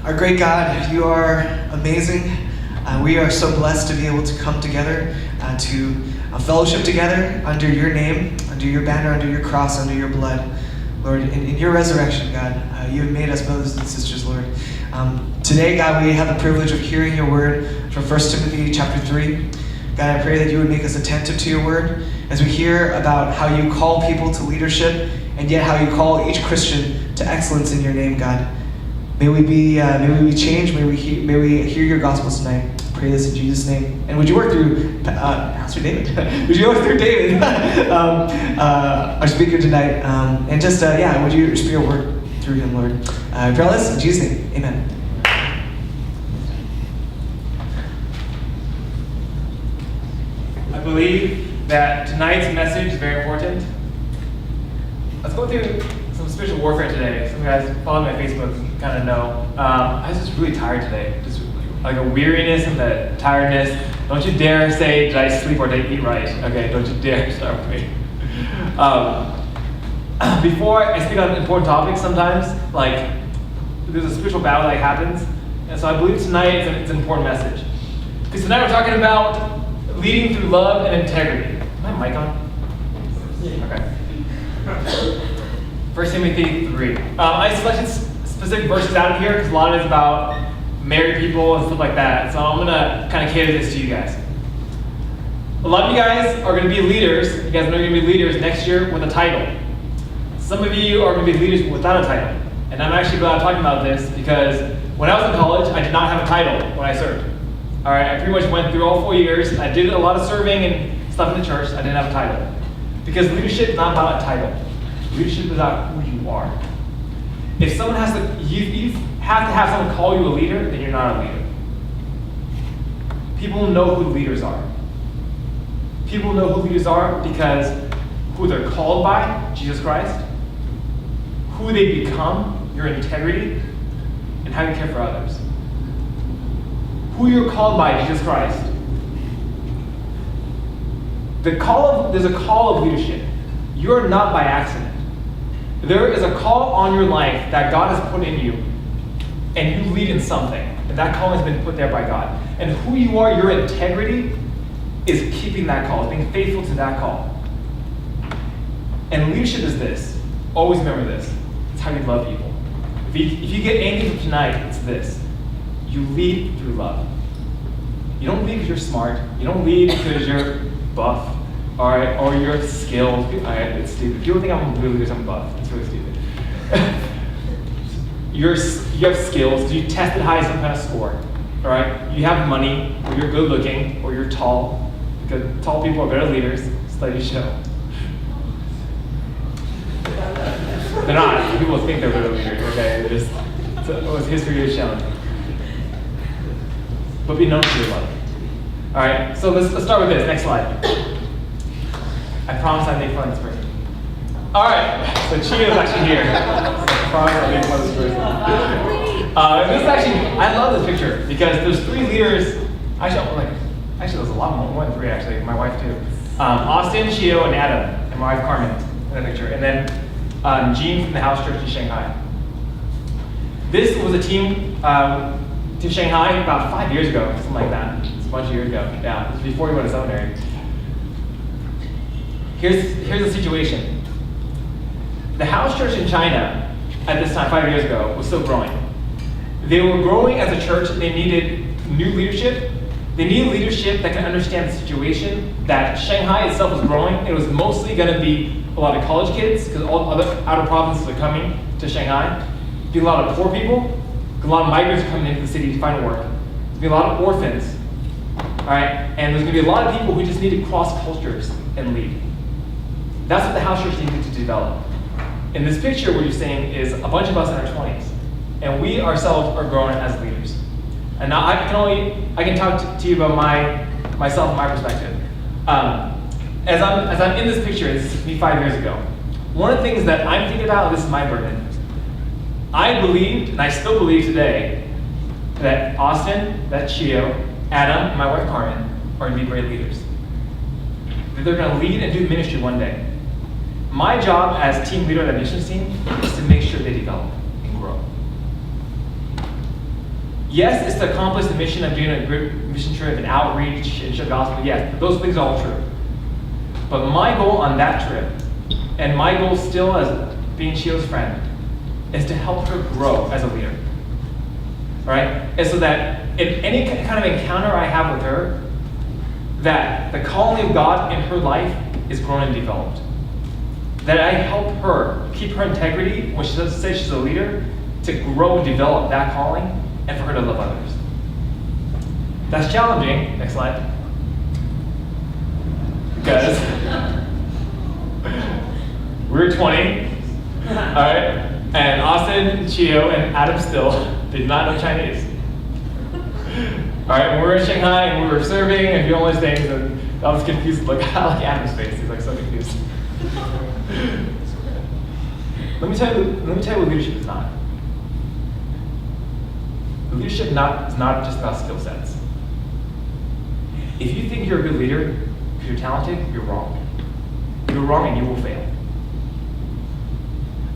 Our great God, you are amazing. We are so blessed to be able to come together, to fellowship together under your name, under your banner, under your cross, under your blood. Lord, in your resurrection, God, you have made us brothers and sisters, Lord. Today, God, we have the privilege of hearing your word from 1 Timothy chapter 3. God, I pray that you would make us attentive to your word as we hear about how you call people to leadership and yet how you call each Christian to excellence in your name, God. May we be changed. May we hear your gospel tonight. I pray this in Jesus' name. And would you work through Pastor David? Would you work through David, our speaker tonight? And just would you speak a word through him, Lord? I pray all this in Jesus' name. Amen. I believe that tonight's message is very important. Let's go through some spiritual warfare today. Some guys follow my Facebook kind of know. I was just really tired today. Just like a weariness and the tiredness. Don't you dare say, did I sleep or did I eat right? Okay, don't you dare start with me. Before I speak on important topics sometimes, like there's a spiritual battle that happens. And so I believe tonight it's an important message. Because tonight we're talking about leading through love and integrity. Is my mic on? Okay. 1 Timothy 3. I selected specific verses out of here because a lot of it is about married people and stuff like that. So I'm going to kind of cater this to you guys. A lot of you guys are going to be leaders. You guys are going to be leaders next year with a title. Some of you are going to be leaders without a title. And I'm actually glad I'm talking about this because when I was in college, I did not have a title when I served. All right, I pretty much went through all 4 years. I did a lot of serving and stuff in the church. I didn't have a title. Because leadership is not about a title. Leadership is about who you are. If someone has to, you have to have someone call you a leader, then you're not a leader. People know who leaders are. People know who leaders are because who they're called by, Jesus Christ, who they become, your integrity, and how you care for others. Who you're called by, Jesus Christ. There's a call of leadership. You're not by accident. There is a call on your life that God has put in you, and you lead in something. And that call has been put there by God. And who you are, your integrity, is keeping that call, is being faithful to that call. And leadership is this. Always remember this. It's how you love people. If you get anything from tonight, it's this. You lead through love. You don't lead because you're smart. You don't lead because you're buff. All right, or you're skilled. All right, it's stupid. People think I'm really good, I'm buff. It's really stupid. You have skills. You tested high some kind of score. All right, you have money, or you're good looking, or you're tall. Because tall people are better leaders. Studies show. They're not. People think they're better leaders. Okay, history is shown. But be known for your love. All right, so let's start with this. Next slide. I promise I'd make fun of this person. All right, so Chio's actually here. So I promise I'd make fun of this person. This is actually, I love this picture because there's 3 leaders. Actually, there's a lot more than 3 actually. My wife too. Austin, Chio, and Adam, and my wife Carmen in that picture, and then Jean from the House Church in Shanghai. This was a team to Shanghai about 5 years ago, something like that. It's a bunch of years ago. Yeah, it was before we went to seminary. Here's the situation. The house church in China at this time, 5 years ago, was still growing. They were growing as a church. They needed new leadership. They needed leadership that can understand the situation that Shanghai itself was growing. It was mostly going to be a lot of college kids because all other outer provinces are coming to Shanghai. There'd be a lot of poor people. A lot of migrants are coming into the city to find work. There'd be a lot of orphans. All right, and there's going to be a lot of people who just need to cross cultures and lead. That's what the house church needed to develop. In this picture, what you're seeing is a bunch of us in our 20s, and we ourselves are growing as leaders. And now I can talk to you about myself and my perspective. As I'm in this picture, this is me 5 years ago. One of the things that I'm thinking about, this is my burden. I believed, and I still believe today, that Austin, that Chio, Adam, and my wife Carmen are going to be great leaders. That they're going to lead and do ministry one day. My job as team leader of that missions team is to make sure they develop and grow. Yes, it's to accomplish the mission of doing a great mission trip and outreach and share the gospel. Yes, those things are all true. But my goal on that trip, and my goal still as being Chio's friend, is to help her grow as a leader. All right? And so that in any kind of encounter I have with her, that the calling of God in her life is grown and developed. That I help her keep her integrity when she says she's a leader, to grow and develop that calling, and for her to love others. That's challenging. Next slide. Because we're 20, all right, and Austin, Chio, and Adam still did not know Chinese. All right, we were in Shanghai and we were serving and doing all these things, and I was confused. Like, I like Adam's face. He's like so confused. Let me tell you what leadership is not. Leadership is not just about skill sets. If you think you're a good leader because you're talented, you're wrong. You're wrong and you will fail.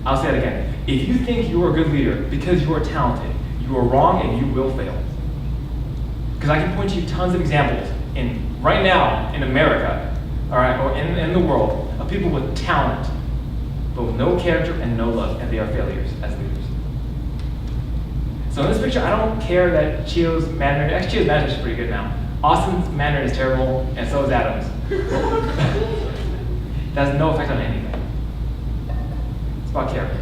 I'll say that again. If you think you are a good leader because you are talented, you are wrong and you will fail. Because I can point to you tons of examples right now in America, all right, or in the world, of people with talent, but with no character and no love, and they are failures as leaders. So in this picture, I don't care that Chio's Mandarin, actually Chio's Mandarin is pretty good now. Austin's Mandarin is terrible, and so is Adam's. That has no effect on anything. It's about character.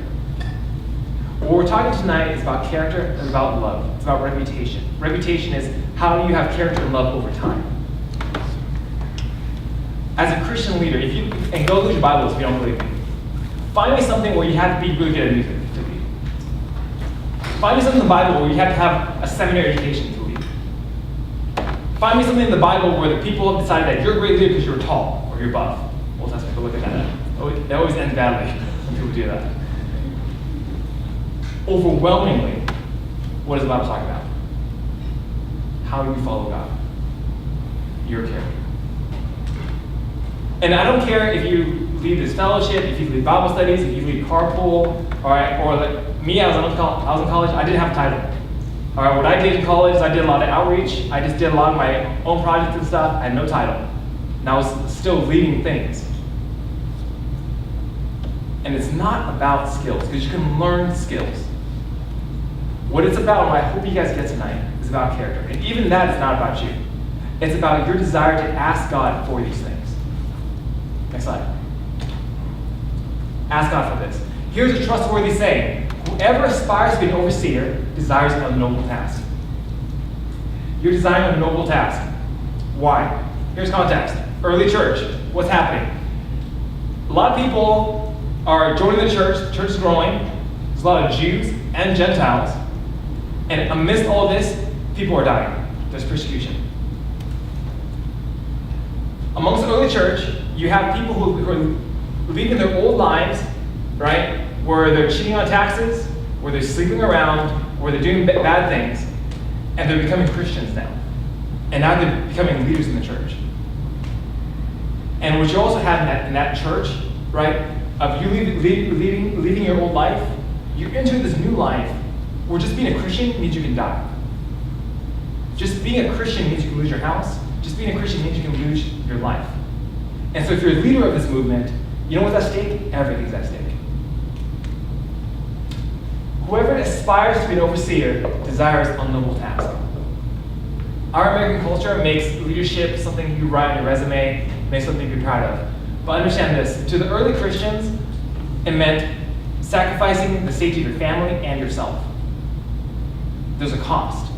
What we're talking tonight is about character and about love. It's about reputation. Reputation is how you have character and love over time. As a Christian leader, and go through your Bibles if you don't believe me, find me something where you have to be really good at music to lead. Find me something in the Bible where you have to have a seminary education to lead. Find me something in the Bible where the people have decided that you're a great leader because you're tall or you're buff. Well, that's people look at that. That always ends badly when people do that. Overwhelmingly, what does the Bible talk about? How you follow God. Your character. And I don't care if you lead this fellowship, if you lead Bible studies, if you lead carpool, all right, or like me, I was in college, I didn't have a title. All right, what I did in college, I did a lot of outreach, I just did a lot of my own projects and stuff, I had no title. And I was still leading things. And it's not about skills, because you can learn skills. What it's about, and what I hope you guys get tonight, is about character. And even that is not about you. It's about your desire to ask God for these things. Next slide. Ask God for this. Here's a trustworthy saying. Whoever aspires to be an overseer desires a noble task. You're desiring a noble task. Why? Here's context. Early church. What's happening? A lot of people are joining the church. The church is growing. There's a lot of Jews and Gentiles. And amidst all of this, people are dying. There's persecution. Amongst the early church, you have people who are leaving their old lives, right, where they're cheating on taxes, where they're sleeping around, where they're doing bad things, and they're becoming Christians now. And now they're becoming leaders in the church. And what you also have in that church, right, of you leaving your old life, you're entering this new life where just being a Christian means you can die. Just being a Christian means you can lose your house. Just being a Christian means you can lose your life. And so if you're a leader of this movement, you know what's at stake? Everything's at stake. Whoever aspires to be an overseer desires a noble task. Our American culture makes leadership something you write on your resume, makes something to be proud of. But understand this, to the early Christians, it meant sacrificing the safety of your family and yourself. There's a cost.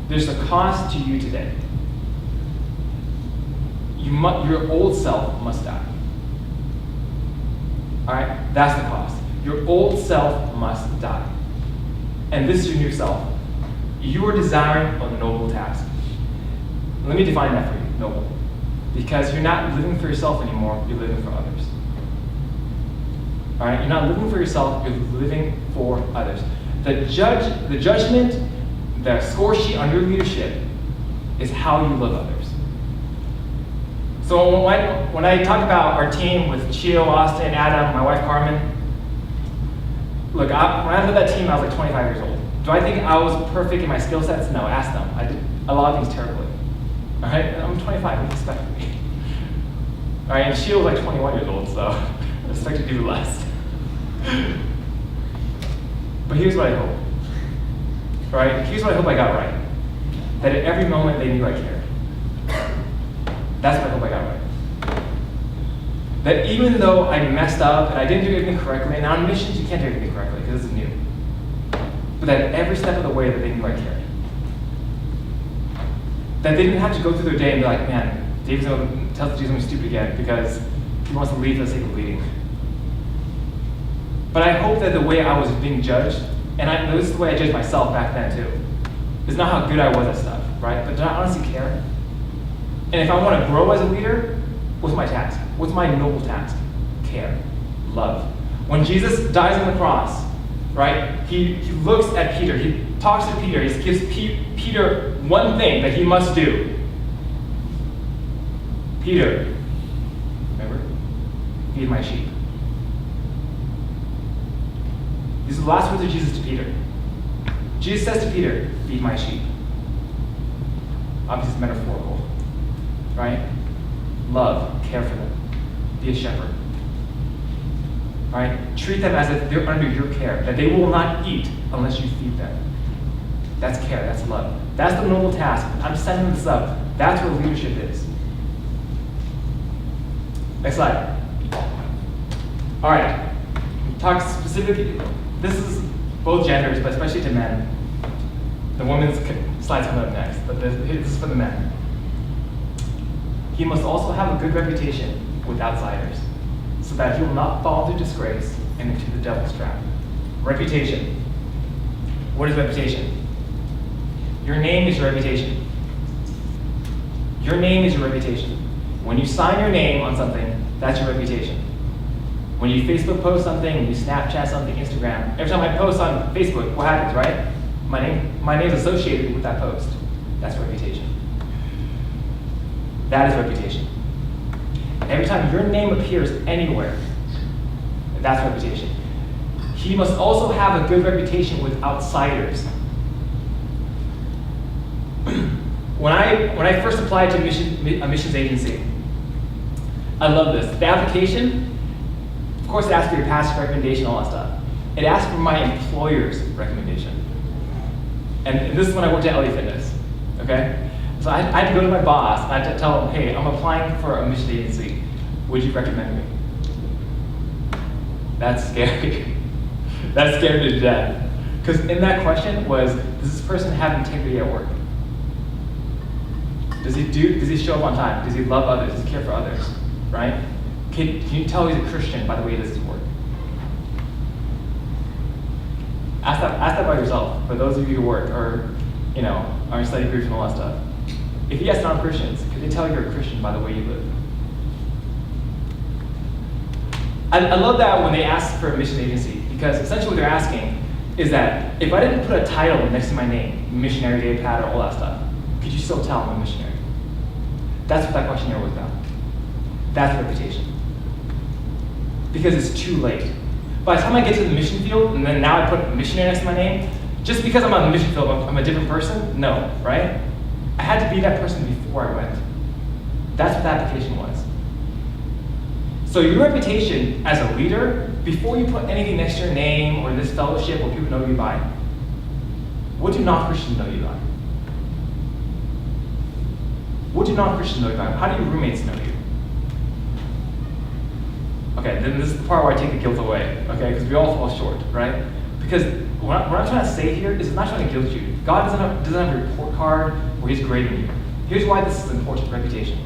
There's a cost to you today. Your old self must die. All right? That's the cost. Your old self must die. And this is your new self. You are desiring a noble task. Let me define that for you, noble. Because you're not living for yourself anymore, you're living for others. All right? You're not living for yourself, you're living for others. The judgment, the score sheet on your leadership is how you love others. So when I talk about our team with Chio, Austin, Adam, my wife Carmen, look, when I led that team, I was like 25 years old. Do I think I was perfect in my skill sets? No, ask them. I did a lot of things terribly. All right, I'm 25, what do you expect of me? All right, and she was like 21 years old, so I expect to do less. But here's what I hope. All right, here's what I hope I got right. That at every moment they knew I cared. That's what I hope I got right. That even though I messed up and I didn't do anything correctly, and on missions you can't do anything correctly because this is new. But that every step of the way that they knew I cared. That they didn't have to go through their day and be like, man, David's going to tell us to do something stupid again because he wants to leave for the sake of leading. But I hope that the way I was being judged, and this is the way I judged myself back then too, is not how good I was at stuff, right? But did I honestly care? And if I want to grow as a leader, what's my task? What's my noble task? Care, love. When Jesus dies on the cross, right, he looks at Peter, he talks to Peter, he gives Peter one thing that he must do. Peter, remember? Feed my sheep. These are the last words of Jesus to Peter. Jesus says to Peter, feed my sheep. Obviously it's metaphorical, right? Love, care for them, be a shepherd. Right? Treat them as if they're under your care, that they will not eat unless you feed them. That's care, that's love. That's the noble task. I'm setting this up. That's what leadership is. Next slide. All right. Talk specifically, this is both genders, but especially to men. The women's slide's coming up next, but this is for the men. He must also have a good reputation with outsiders, so that he will not fall into disgrace and into the devil's trap. Reputation. What is reputation? Your name is your reputation. Your name is your reputation. When you sign your name on something, that's your reputation. When you Facebook post something, when you Snapchat something, Instagram, every time I post on Facebook, what happens, right? My name's associated with that post. That's reputation. That is reputation. Every time your name appears anywhere, that's reputation. He must also have a good reputation with outsiders. When I first applied to a missions agency, I love this. The application, of course, it asks for your past recommendation, all that stuff. It asks for my employer's recommendation. And this is when I worked at LA Fitness, okay? So I had to go to my boss, and I had to tell him, hey, I'm applying for a mission agency. Would you recommend me? That's scary. That scared me to death. Because in that question was, does this person have integrity at work? Does he show up on time? Does he love others? Does he care for others? Right? Can you tell he's a Christian by the way he does his work? Ask that by yourself, for those of you who work or are in study groups and all that stuff. If you ask non-Christians, can they tell you're a Christian by the way you live? I love that when they ask for a mission agency, because essentially what they're asking is that if I didn't put a title next to my name, missionary, Dave Patter, all that stuff, could you still tell I'm a missionary? That's what that questionnaire was about. That's reputation. Because it's too late. By the time I get to the mission field, and then now I put missionary next to my name, just because I'm on the mission field, I'm a different person? No, right? I had to be that person before I went. That's what the application was. So your reputation as a leader, before you put anything next to your name or this fellowship or people know you by, what do non-Christians know you by? What do non-Christians know you by? How do your roommates know you? Okay, then this is the part where I take the guilt away, okay? Because we all fall short, right? Because what I'm trying to say here is I'm not trying to guilt you. God doesn't have a report card where he's grading you. Here's why this is important, reputation.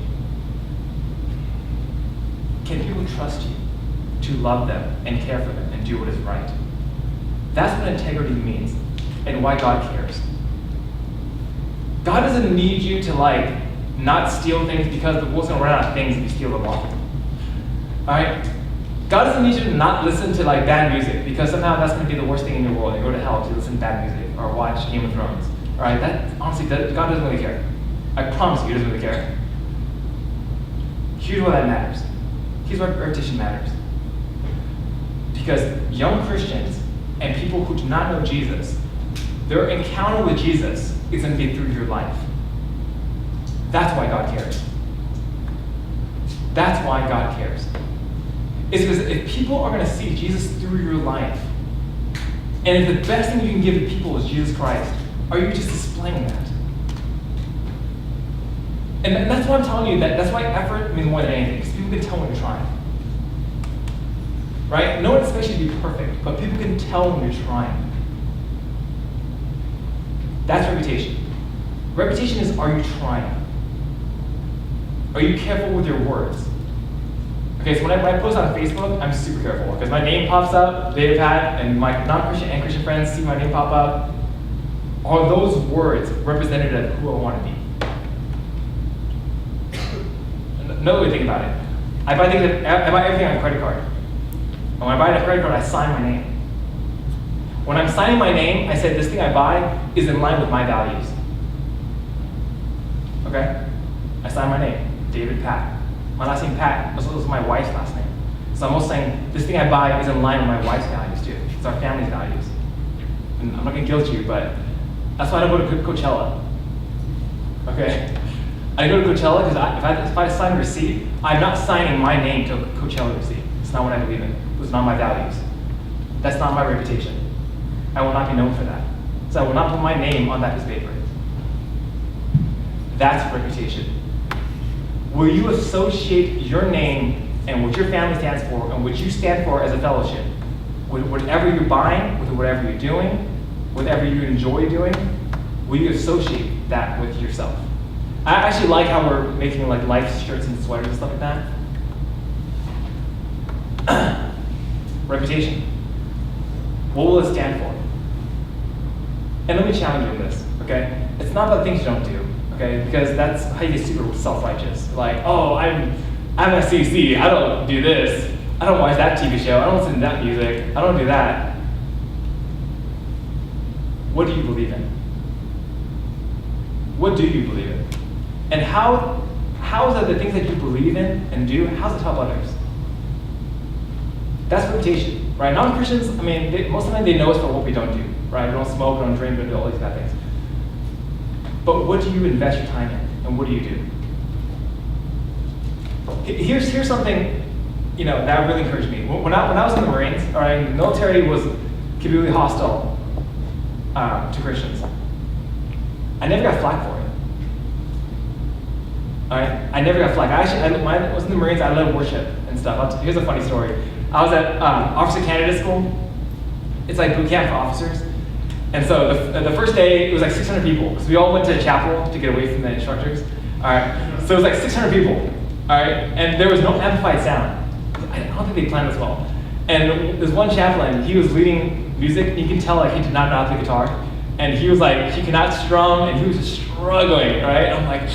Can people trust you to love them and care for them and do what is right? That's what integrity means and why God cares. God doesn't need you to not steal things because the world's gonna run out of things if you steal them all. Alright? God doesn't need you to not listen to bad music because somehow that's gonna be the worst thing in your world. You go to hell if you listen to bad music or watch Game of Thrones. Alright? That honestly, God doesn't really care. I promise you, he doesn't really care. Here's why that matters. Here's why reputation matters. Because young Christians and people who do not know Jesus Their encounter with Jesus is going to be through your life. That's why God cares. That's why God cares. It's because if people are going to see Jesus through your life, and if the best thing you can give to people is Jesus Christ, are you just displaying that? And that's why I'm telling you that's why effort means more than anything, because people can tell when you're trying. Right? No one expects you to be perfect, but people can tell when you're trying. That's reputation. Reputation is, are you trying? Are you careful with your words? Okay, so when I post on Facebook, I'm super careful because my name pops up, David Pat, and my non-Christian and Christian friends see my name pop up. Are those words representative of who I want to be? Another way to think about it, I buy everything on a credit card. And when I buy a credit card, I sign my name. When I'm signing my name, I said this thing I buy is in line with my values. Okay? I sign my name, David Pat. My last name Pat was my wife's last name. So I'm also saying this thing I buy is in line with my wife's values too. It's our family's values. And I'm not gonna guilt you, but that's why I don't go to Coachella. Okay? I go to Coachella because if I sign a receipt, I'm not signing my name to a Coachella receipt. It's not what I believe in. It's not my values. That's not my reputation. I will not be known for that. So I will not put my name on that piece of paper. That's reputation. Will you associate your name and what your family stands for and what you stand for as a fellowship with whatever you're buying, with whatever you're doing, whatever you enjoy doing? Will you associate that with yourself? I actually like how we're making like life shirts and sweaters and stuff like that. Reputation. What will it stand for? And let me challenge you in this, okay? It's not about things you don't do, okay? Because that's how you get super self-righteous. Like, oh, I'm a CC, I don't do this. I don't watch that TV show, I don't listen to that music, I don't do that. What do you believe in? What do you believe in? And how is that the things that you believe in and do, how's it help others? That's reputation, right? Non-Christians, I mean, most of the time they know us for what we don't do, right? We don't smoke, we don't drink, we don't do all these bad things. But what do you invest your time in, and what do you do? Here's something, that really encouraged me. When I was in the Marines, all right, the military could be really hostile to Christians. I never got flack for it. All right, I never got flack. When I was in the Marines, I led worship and stuff. Here's a funny story. I was at Officer Candidate School. It's like boot camp for officers. And so the first day, it was like 600 people. Because we all went to chapel to get away from the instructors. All right, so it was like 600 people. All right, and there was no amplified sound. I don't think they planned this well. And there's one chaplain, he was leading music, and you can tell like he did not know how to play guitar. And he was like, he could not strum, and he was just struggling, right? I'm like,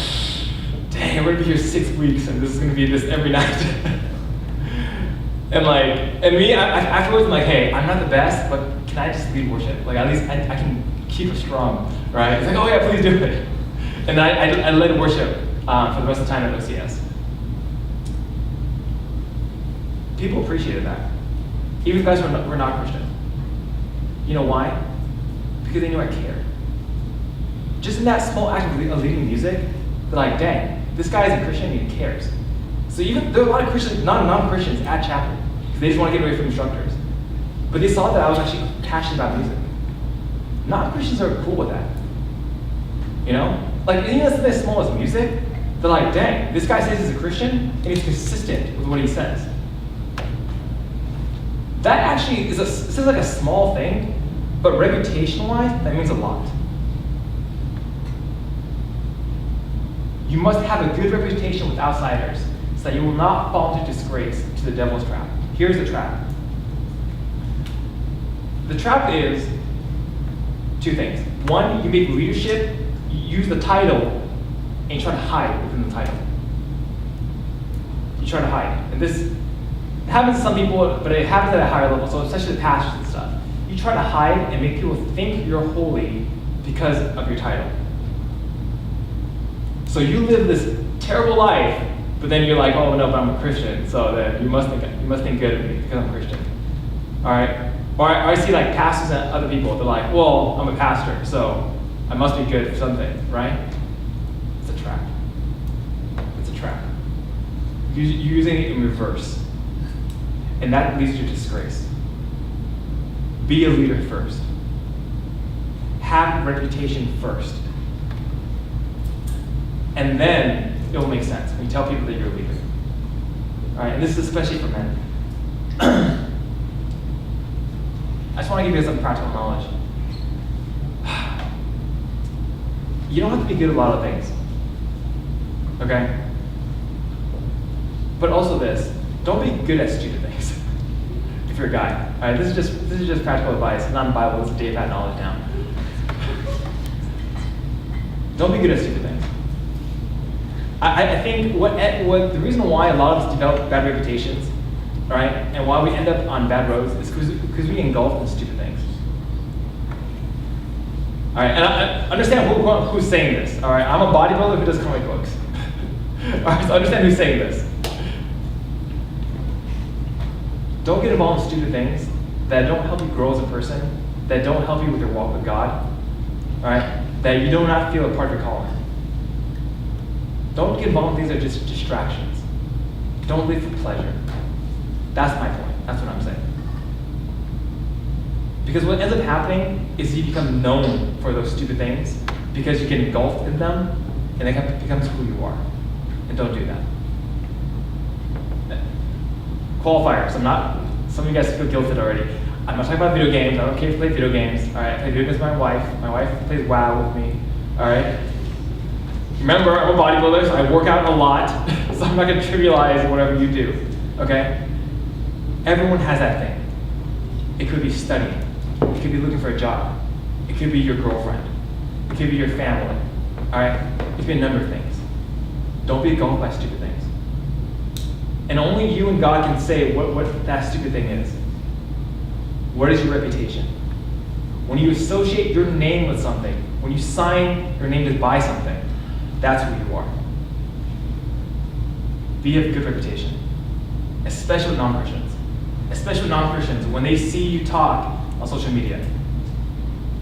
dang, we're gonna be here 6 weeks, and this is gonna be this every night. And me, afterwards, I'm like, hey, I'm not the best, but can I just lead worship? Like, at least I can keep it strong, right? It's like, oh yeah, please do it. And I led worship for the rest of the time at OCS. People appreciated that. Even guys who were not Christian. You know why? Because they knew I cared. Just in that small act of leading music, they're like, dang, this guy isn't Christian and he cares. So even there are a lot of Christians, non-Christians at chapel, because they just want to get away from instructors. But they saw that I was actually passionate about music. Non-Christians are cool with that. Like even something as small as music, they're like, dang, this guy says he's a Christian and he's consistent with what he says. That actually seems like a small thing, but reputation-wise, that means a lot. You must have a good reputation with outsiders so that you will not fall into disgrace to the devil's trap. Here's the trap. The trap is two things. One, you make leadership, you use the title, and you try to hide within the title. You try to hide. And this happens to some people, but it happens at a higher level, so especially the pastors and stuff. You try to hide and make people think you're holy because of your title. So you live this terrible life, but then you're like, oh no, but I'm a Christian, so then you must think good of me because I'm a Christian. All right? Or I see like pastors and other people, they're like, well, I'm a pastor, so I must be good for something, right? It's a trap. It's a trap. You're using it in reverse. And that leads to disgrace. Be a leader first. Have reputation first. And then it will make sense when you tell people that you're a leader. All right, and this is especially for men. I just want to give you some practical knowledge. You don't have to be good at a lot of things. Okay? But also this, don't be good at stupid things. If you're a guy. All right, this is just practical advice, not in the Bible, this is Dave had knowledge now. Don't be good at stupid things. I think what the reason why a lot of us develop bad reputations, all right, and why we end up on bad roads is because we engulf in stupid things. All right, and I understand who's saying this. All right, I'm a bodybuilder who does comic books. All right, so understand who's saying this. Don't get involved in stupid things that don't help you grow as a person, that don't help you with your walk with God, all right, that you do not feel a part of your calling. Don't get involved in things that are just distractions. Don't live for pleasure. That's my point. That's what I'm saying. Because what ends up happening is you become known for those stupid things because you get engulfed in them, and it becomes who you are. And don't do that. Qualifiers. Some of you guys feel guilted already. I'm not talking about video games. I don't care if you play video games. All right, I play video games with my wife. My wife plays WoW with me. All right. Remember, I'm a bodybuilder, so I work out a lot, so I'm not going to trivialize whatever you do. Okay? Everyone has that thing. It could be studying. It could be looking for a job. It could be your girlfriend. It could be your family. All right? It could be a number of things. Don't be engulfed by stupid things. And only you and God can say what that stupid thing is. What is your reputation? When you associate your name with something, when you sign your name to buy something, that's who you are. Be of good reputation, especially with non-Christians. Especially with non-Christians, when they see you talk on social media.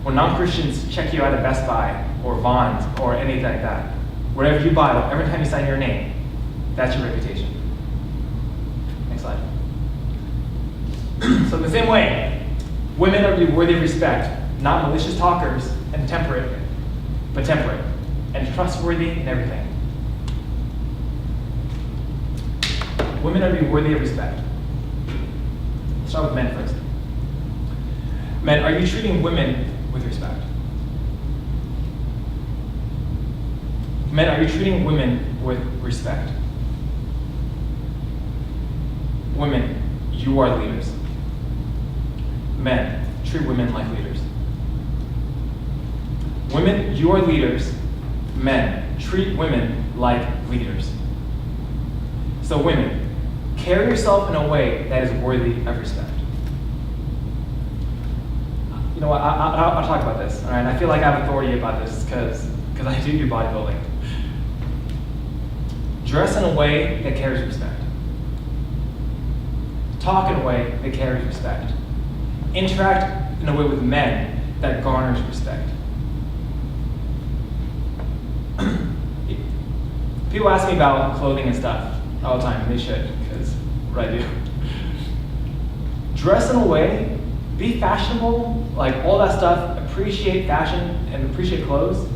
When non-Christians check you out at Best Buy or Vons or anything like that, whatever you buy, every time you sign your name, that's your reputation. Next slide. So in the same way, women are to be worthy of respect, not malicious talkers and temperate, but temperate and trustworthy in everything. Women are to be worthy of respect. Let's start with men first. Men, are you treating women with respect? Men, are you treating women with respect? Women, you are leaders. Men, treat women like leaders. Women, you are leaders. Men, treat women like leaders. So women, carry yourself in a way that is worthy of respect. You know what, I'll talk about this, all right? I feel like I have authority about this because I do bodybuilding. Dress in a way that carries respect. Talk in a way that carries respect. Interact in a way with men that garners respect. People ask me about clothing and stuff all the time, and they should, because what I do. Dress in a way, be fashionable, like all that stuff, appreciate fashion and appreciate clothes,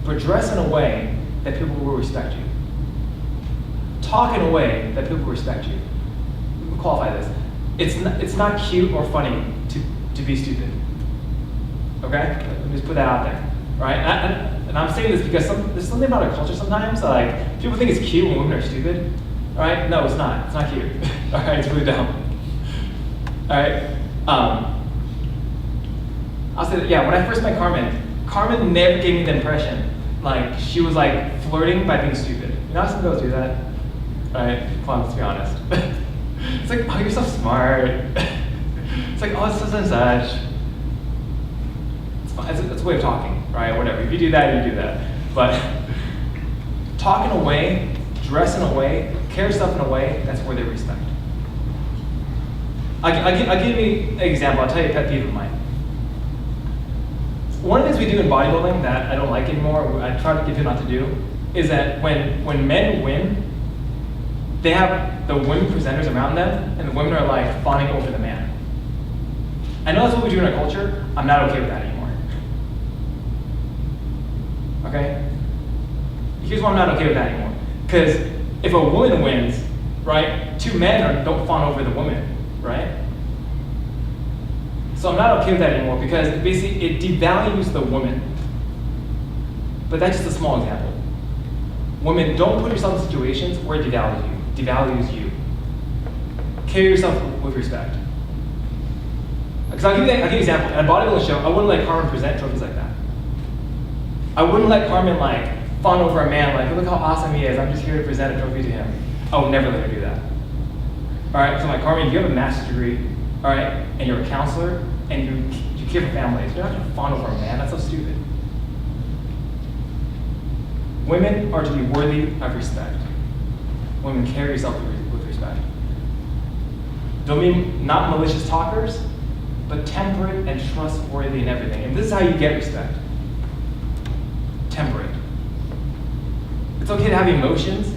but dress in a way that people will respect you. Talk in a way that people will respect you. Let me qualify this. It's not cute or funny to be stupid. Okay? Let me just put that out there. All right? And I'm saying this because there's something about our culture sometimes, like, people think it's cute when women are stupid. All right? No, it's not. It's not cute. All right? It's really dumb. All right? I'll say that, yeah, when I first met Carmen never gave me the impression, like, she was, like, flirting by being stupid. You know how some girls do that? All right? Come on, let's be honest. It's like, oh, you're so smart. It's like, oh, it's such and such. It's fine. It's a way of talking, right? Whatever. If you do that, you do that. But talk in a way, dress in a way, carry yourself in a way that's worthy of respect. I'll give you an example. I'll tell you a pet peeve of mine. One of the things we do in bodybuilding that I don't like anymore, I try to get people not to do, is that when men win, they have the women presenters around them, and the women are like fawning over the man. I know that's what we do in our culture. I'm not okay with that anymore. Okay? Here's why I'm not okay with that anymore. Because if a woman wins, right, two men don't fawn over the woman, right? So I'm not okay with that anymore because basically it devalues the woman. But that's just a small example. Women, don't put yourself in situations where it devalues you. Carry yourself with respect. Because I'll give you an example. At a bodybuilding show, I wouldn't let Carmen present trophies like that. I wouldn't let Carmen like fawn over a man like, look how awesome he is, I'm just here to present a trophy to him. I would never let her do that. All right, so I'm like, Carmen, you have a master's degree, all right, and you're a counselor, and you care for families. You're not gonna fawn over a man, that's so stupid. Women are to be worthy of respect. Women, carry yourself with respect. Don't be not malicious talkers, but temperate and trustworthy in everything. And this is how you get respect. Temperate. It's okay to have emotions,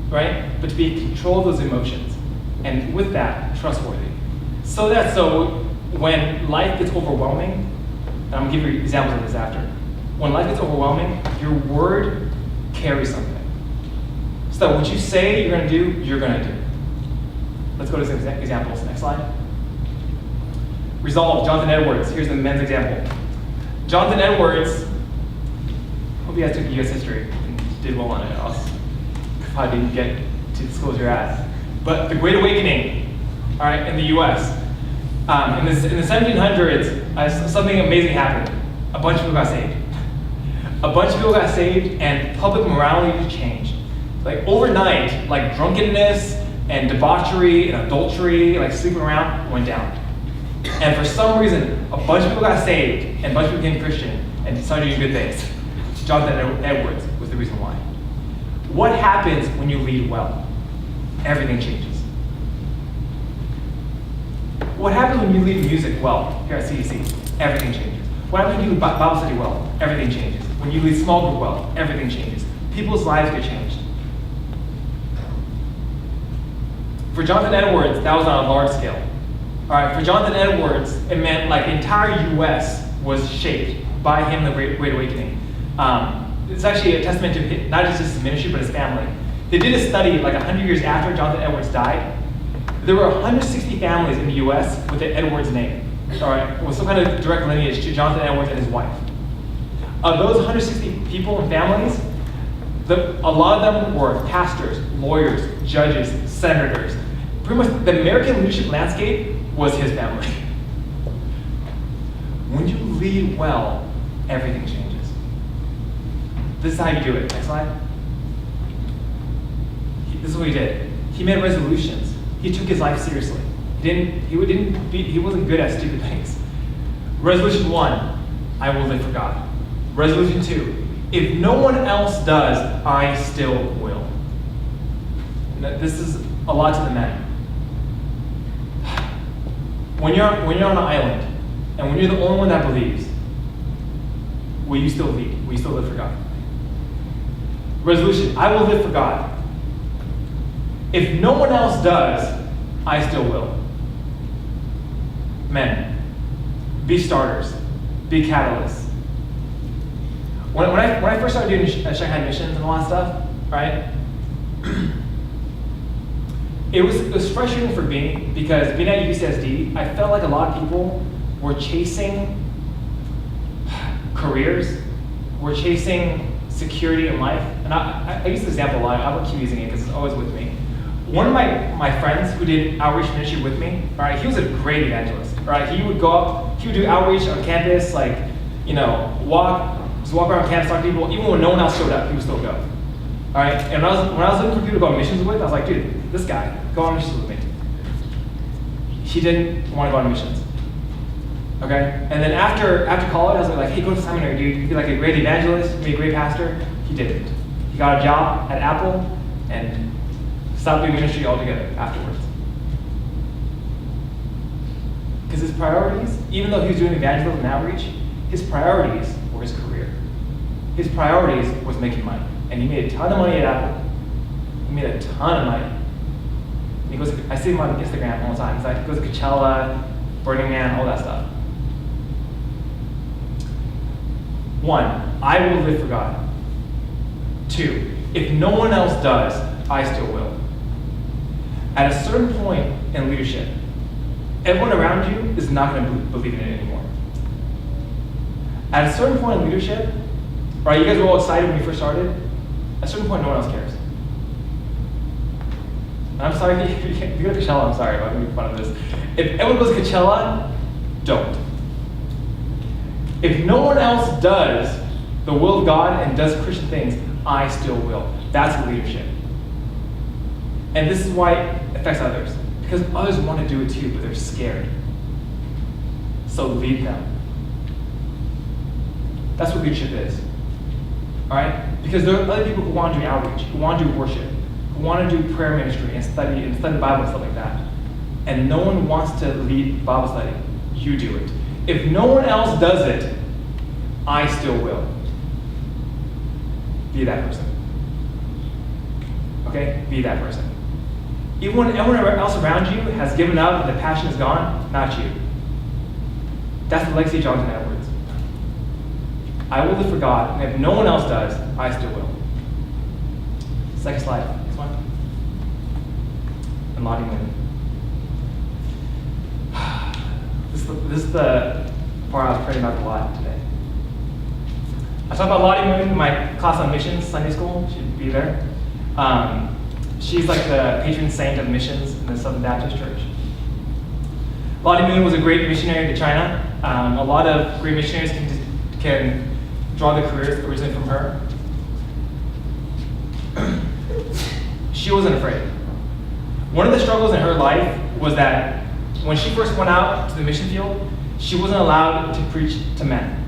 right? But to be in control of those emotions. And with that, trustworthy. So when life gets overwhelming, and I'm gonna give you examples of this after. When life gets overwhelming, your word carries something. So that what you say you're gonna do, you're gonna do. Let's go to some examples. Next slide. Resolve, Jonathan Edwards. Here's the men's example. Jonathan Edwards, hope you guys took US history and did well on it. I probably didn't get to disclose your ass. But the Great Awakening, all right, in the US, in the 1700s, something amazing happened. A bunch of people got saved. A bunch of people got saved and public morality changed. Like overnight, like drunkenness and debauchery and adultery, like sleeping around, went down. And for some reason, a bunch of people got saved and a bunch of people became Christian and started doing good things. Jonathan Edwards was the reason why. What happens when you lead well? Everything changes. What happens when you lead music well here at CDC? Everything changes. What happens when you lead Bible study well? Everything changes. When you lead small group well, everything changes. People's lives get changed. For Jonathan Edwards, that was on a large scale. All right, for Jonathan Edwards, it meant like the entire U.S. was shaped by him, the Great Awakening. It's actually a testament to not just his ministry, but his family. They did a study like 100 years after Jonathan Edwards died. There were 160 families in the U.S. with the Edwards name, all right, with some kind of direct lineage to Jonathan Edwards and his wife. Of those 160 people and families, a lot of them were pastors, lawyers, judges, senators. Pretty much the American leadership landscape was his family. When you lead well, everything changes. This is how you do it. Next slide. This is what he did. He made resolutions. He took his life seriously. He wasn't good at stupid things. Resolution 1, I will live for God. Resolution 2, if no one else does, I still will. Now, this is a lot to the men. When you're on an island, and when you're the only one that believes, will you still lead? Will you still live for God? Resolution, I will live for God. If no one else does, I still will. Men, be starters, be catalysts. When I first started doing Shanghai missions and all that stuff, right? It was frustrating for me because being at UCSD, I felt like a lot of people were chasing careers, were chasing security in life. And I use this example a lot. I will keep using it because it's always with me. One of my friends who did outreach ministry with me, all right, he was a great evangelist. All right, he would go up, he would do outreach on campus, like, walk around campus, talk to people. Even when no one else showed up, he would still go. All right, and when I was looking for people to go on missions with, I was like, dude, this guy, go on missions with me. He didn't want to go on missions. Okay, and then after college, I was like, hey, go to seminary, dude. You'd be like a great evangelist, be a great pastor. He didn't. He got a job at Apple and stopped doing ministry altogether afterwards. Because his priorities, even though he was doing evangelism and outreach, his priorities were his career. His priorities was making money. And he made a ton of money at Apple. He made a ton of money. He goes, I see him on Instagram all the time. He's like, he goes to Coachella, Burning Man, all that stuff. 1, I will live for God. 2, if no one else does, I still will. At a certain point in leadership, everyone around you is not going to believe in it anymore. At a certain point in leadership, right, you guys were all excited when you first started. At a certain point, no one else cares. And I'm sorry, if you go to Coachella, I'm sorry, I'm going to make fun of this. If everyone goes to Coachella, don't. If no one else does the will of God and does Christian things, I still will. That's leadership. And this is why it affects others. Because others want to do it too, but they're scared. So lead them. That's what leadership is. All right? Because there are other people who want to do outreach, who want to do worship, who want to do prayer ministry and study the Bible and stuff like that. And no one wants to lead Bible study. You do it. If no one else does it, I still will. Be that person. Okay? Be that person. Even when everyone else around you has given up and the passion is gone, not you. That's the legacy of Jonathan Edwards. I will live for God, and if no one else does, I still will. Second slide. Next one. And Lottie Moon. This is the part I was praying about a lot today. I talked about Lottie Moon in my class on missions, Sunday school. She'd be there. She's like the patron saint of missions in the Southern Baptist Church. Lottie Moon was a great missionary to China. A lot of great missionaries can draw their careers originally from her. She wasn't afraid. One of the struggles in her life was that when she first went out to the mission field, she wasn't allowed to preach to men.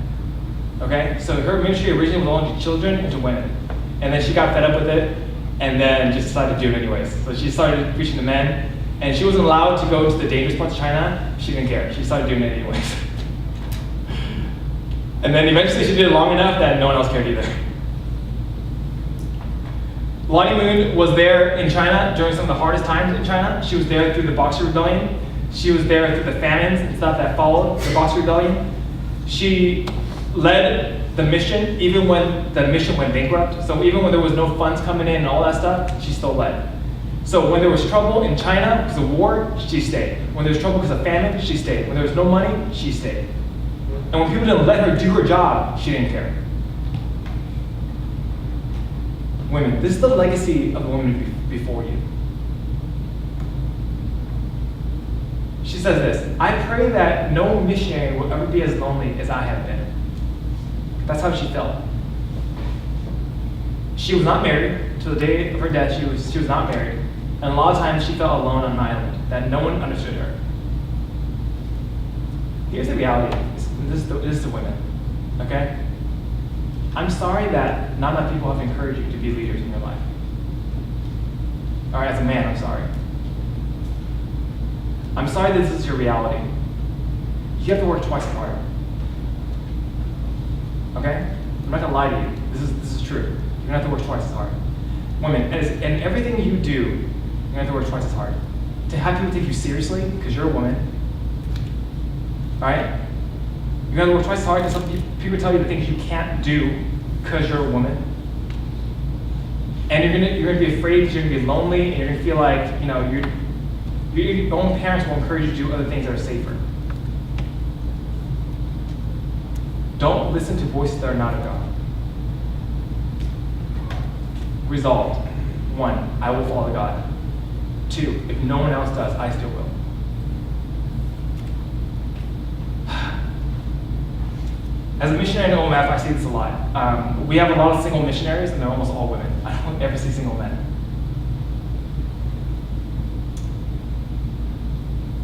Okay? So her ministry originally was only to children and to women. And then she got fed up with it and then just decided to do it anyways. So she started preaching to men, and she wasn't allowed to go to the dangerous parts of China. She didn't care. She started doing it anyways. And then eventually she did it long enough that no one else cared either. Lottie Moon was there in China during some of the hardest times in China. She was there through the Boxer Rebellion. She was there through the famines and stuff that followed the Boxer Rebellion. She led the mission even when the mission went bankrupt. So even when there was no funds coming in and all that stuff, she still led. So when there was trouble in China because of war, she stayed. When there was trouble because of famine, she stayed. When there was no money, she stayed. And when people didn't let her do her job, she didn't care. Women, this is the legacy of the women before you. She says this, I pray that no missionary will ever be as lonely as I have been. That's how she felt. She was not married. To the day of her death, she was not married. And a lot of times she felt alone on an island, that no one understood her. Here's the reality. This is the women, okay? I'm sorry that not enough people have encouraged you to be leaders in your life. All right, as a man, I'm sorry. I'm sorry this is your reality. You have to work twice as hard. Okay? I'm not gonna lie to you. This is true. You're gonna have to work twice as hard. Women, and everything you do, you're gonna have to work twice as hard. To have people take you seriously, because you're a woman, all right? You're gonna work twice as hard because people tell you the things you can't do because you're a woman. And you're gonna be afraid because you're gonna be lonely, and you're gonna feel like, your own parents will encourage you to do other things that are safer. Don't listen to voices that are not of God. Resolved. 1, I will follow God. 2, if no one else does, I still will. As a missionary in OMF, I see this a lot. We have a lot of single missionaries, and they're almost all women. I don't ever see single men.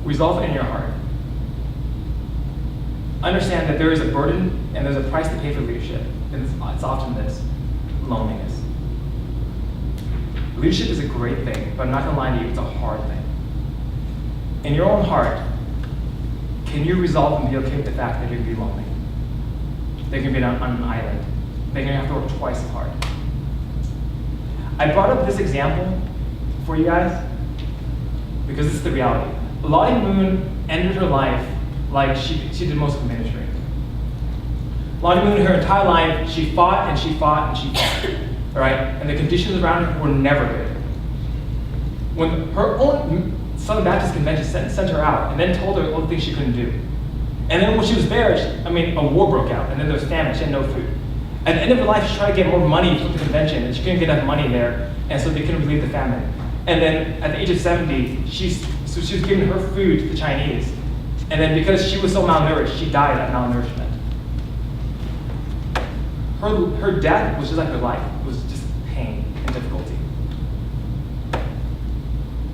Resolve it in your heart. Understand that there is a burden and there's a price to pay for leadership. And it's often this, loneliness. Leadership is a great thing, but I'm not gonna lie to you, it's a hard thing. In your own heart, can you resolve and be okay with the fact that you're going to be lonely? They're going to be on an island. They're going to have to work twice as hard. I brought up this example for you guys because this is the reality. Lottie Moon ended her life like she did most of the ministry. Lottie Moon, her entire life, she fought and she fought and she fought. All right? And the conditions around her were never good. When her own Southern Baptist convention sent her out and then told her all the things she couldn't do. And then when she was there, a war broke out, and then there was famine, she had no food. At the end of her life, she tried to get more money from the convention, and she couldn't get enough money there, and so they couldn't relieve the famine. And then at the age of 70, she was giving her food to the Chinese. And then because she was so malnourished, she died of malnourishment. Her death was just like her life. It was just pain and difficulty.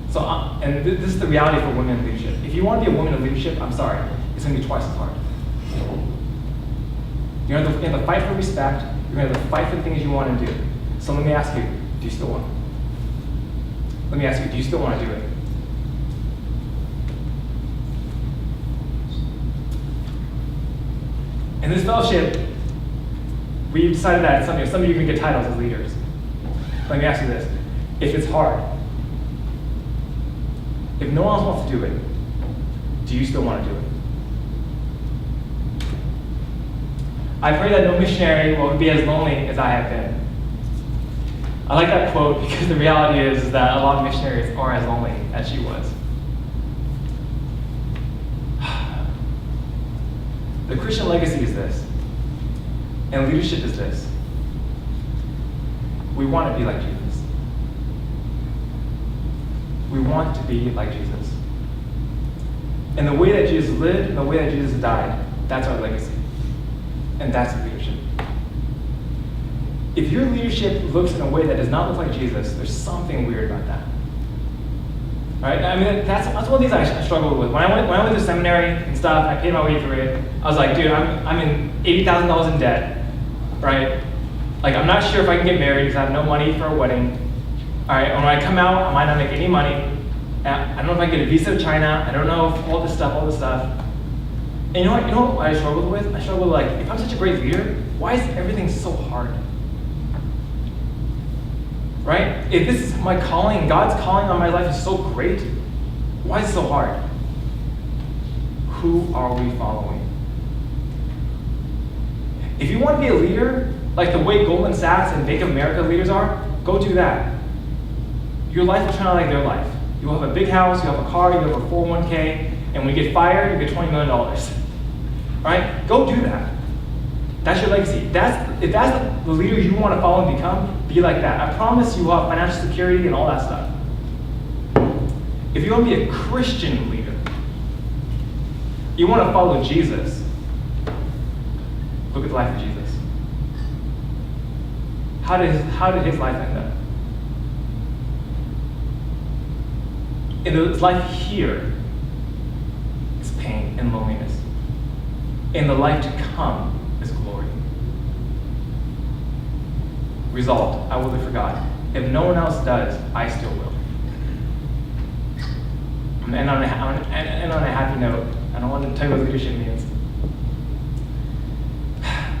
So, and this is the reality for women in leadership. If you want to be a woman in leadership, I'm sorry, it's going to be twice as hard. You're going to have to fight for respect. You're going to have to fight for the things you want to do. So let me ask you, do you still want? Let me ask you, do you still want to do it? In this fellowship, we've decided that some of you can get titles as leaders. Let me ask you this. If it's hard, if no one else wants to do it, do you still want to do it? I pray that no missionary will be as lonely as I have been. I like that quote because the reality is that a lot of missionaries are as lonely as she was. The Christian legacy is this, and leadership is this. We want to be like Jesus. We want to be like Jesus. And the way that Jesus lived and the way that Jesus died, that's our legacy. And that's leadership. If your leadership looks in a way that does not look like Jesus, there's something weird about that. Right? I mean, that's one of the things I struggled with. When I went to seminary and stuff, and I paid my way through it, I was like, dude, I'm in $80,000 in debt, right? Like, I'm not sure if I can get married because I have no money for a wedding. All right, and when I come out, I might not make any money. I don't know if I can get a visa to China. I don't know if all this stuff. And you know what I struggled with? I struggled with, like, if I'm such a great leader, why is everything so hard? Right? If this is my calling, God's calling on my life is so great, why is it so hard? Who are we following? If you want to be a leader, like the way Goldman Sachs and Bank of America leaders are, go do that. Your life will turn out like their life. You'll have a big house, you'll have a car, you'll have a 401k, and when you get fired, you get $20 million. Right? Go do that. That's your legacy. If that's the leader you want to follow and become, be like that. I promise you will have financial security and all that stuff. If you want to be a Christian leader, you want to follow Jesus, look at the life of Jesus. How did his life end up? In his life here is pain and loneliness. In the life to come is glory. Result, I will live for God. If no one else does, I still will. And on a happy note, I don't want to tell you what leadership means.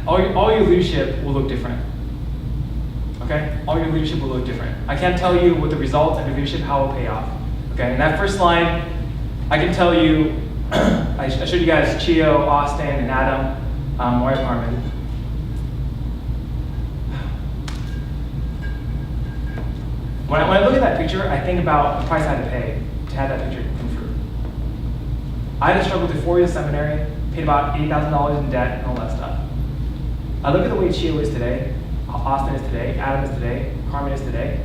All your leadership will look different. Okay? All your leadership will look different. I can't tell you what the results of your leadership, how it will pay off. Okay? In that first slide, I can tell you, I showed you guys Chio, Austin, and Adam, Mario Carmen. When I look at that picture, I think about the price I had to pay to have that picture come true. I had to struggle through 4 years of seminary, paid about $80,000 in debt, and all that stuff. I look at the way Chio is today, Austin is today, Adam is today, Carmen is today.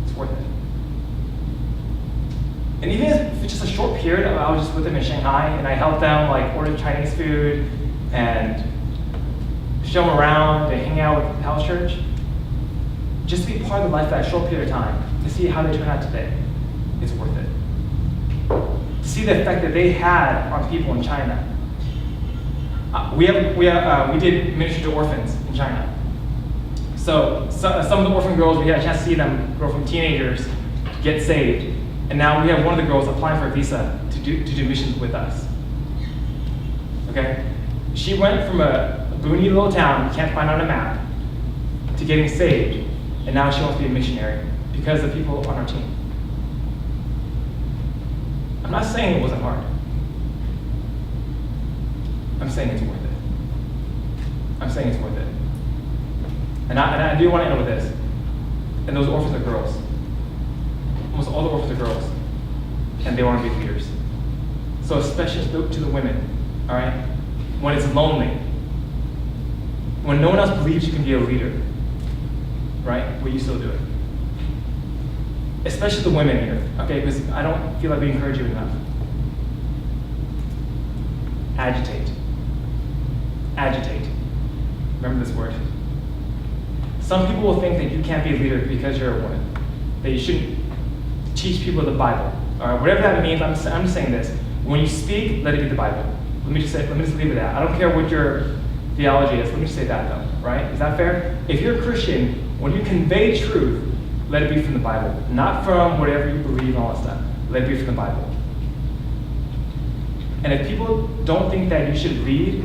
It's worth it. And even if it's just a short period, I was just with them in Shanghai, and I helped them like order Chinese food and show them around and hang out with House Church. Just to be part of the life that short period of time, to see how they turn out today, it's worth it. To see the effect that they had on people in China. We did ministry to orphans in China. So some of the orphan girls, we had a chance to see them grow from teenagers, get saved. And now we have one of the girls applying for a visa to do missions with us. Okay? She went from a boony little town you can't find on a map to getting saved, and now she wants to be a missionary because of the people on our team. I'm not saying it wasn't hard. I'm saying it's worth it. I'm saying it's worth it. And I do want to end with this. And those orphans are girls. Almost all the orphans are girls. And they want to be leaders. So especially to the women, all right? When it's lonely, when no one else believes you can be a leader, right? Will you still do it? Especially the women here, okay? Because I don't feel like we encourage you enough. Agitate. Agitate. Remember this word. Some people will think that you can't be a leader because you're a woman. That you shouldn't teach people the Bible. All right, whatever that means, I'm just saying this. When you speak, let it be the Bible. Let me just leave it at that. I don't care what your theology is. Let me just say that though, right? Is that fair? If you're a Christian, when you convey truth, let it be from the Bible, not from whatever you believe and all that stuff. Let it be from the Bible. And if people don't think that you should lead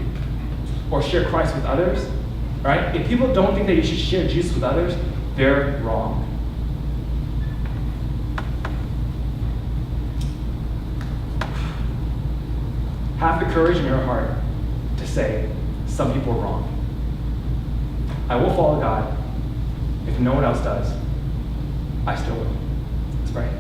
or share Christ with others, right? If people don't think that you should share Jesus with others, they're wrong. Have the courage in your heart to say, some people are wrong. I will follow God. If no one else does, I still will. Let's pray.